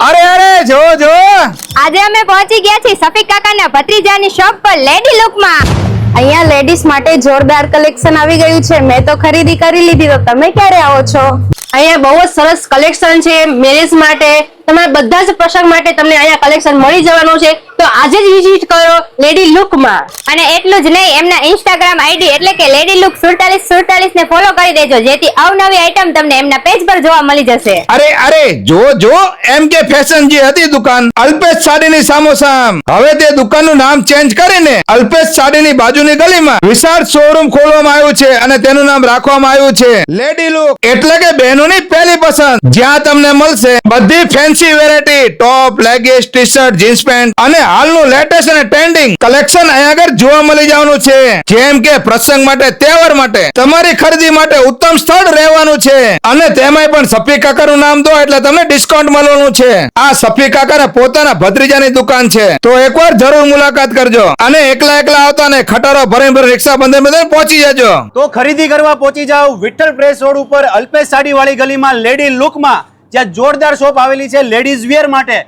અરે અરે જો જો આજે અમે પહોંચી ગયા છીએ સફીક કાકાના ભત્રીજાની શોપ પર લેડી લુકમાં. અહીંયા લેડીઝ માટે જોરદાર કલેક્શન આવી ગયું છે. મેં તો ખરીદી કરી લીધી, તો તમે ક્યારે આવો છો? અહીંયા બહુ જ સરસ કલેક્શન છે મેરેજ માટે, તમારા બધા જ પ્રસંગ માટે તમને અહીંયા કલેક્શન મળી જવાનું છે. તો આજે જ વિઝિટ કરો લેડી લુકમાં. અને એટલું જ નહીં, એમના ઇન્સ્ટાગ્રામ આઈડી એટલે કે લેડી લુક 4747 ને ફોલો કરી દેજો, જેથી અવનવી આઈટમ તમને એમના પેજ પર જોવા મળી જશે. અરે અરે જો જો એમ કે ફેશન જે હતી દુકાન અલ્પેશ સાડીની સામોસામ, હવે તે દુકાનનું નામ ચેન્જ કરીને અલ્પેશ સાડીની બાજુની ગલીમાં વિશાળ શોરૂમ ખોલવામાં આવ્યું છે અને તેનું નામ રાખવામાં આવ્યું છે લેડી લુક, એટલે કે બહેનોની પહેલી પસંદ, જ્યાં તમને મળશે બધી fancy variety, top, leggings, T shirt, jeans pant અને હાલનું લેટેસ્ટ અને ટ્રેન્ડિંગ કલેક્શન અહીંયા આગળ જોવા મળી જવાનું છે. જેમ કે પ્રસંગ માટે, તહેવાર માટે, તમારી ખરીદી માટે ઉત્તમ સ્થળ રહેવાનું છે. અને તેમાંય પણ સફીક કાકાનું નામ દો એટલે તમને ડિસ્કાઉન્ટ મળવાનું છે. આ સફીક કાકાના પોતાના ભત્રીજાની દુકાન છે, તો એકવાર જરૂર મુલાકાત કરજો. અને એકલા આવતા ને ખટારો ભરીને રિક્ષા બંધ પહોંચી જજો. તો ખરીદી કરવા પહોંચી જાઓ વિઠ્ઠલ પ્રેસ રોડ ઉપર અલ્પેશ સાડી વાળી ગલીમાં લેડી લુકમાં, જ્યાં જોરદાર શોપ આવેલી છે લેડીઝ વેર માટે.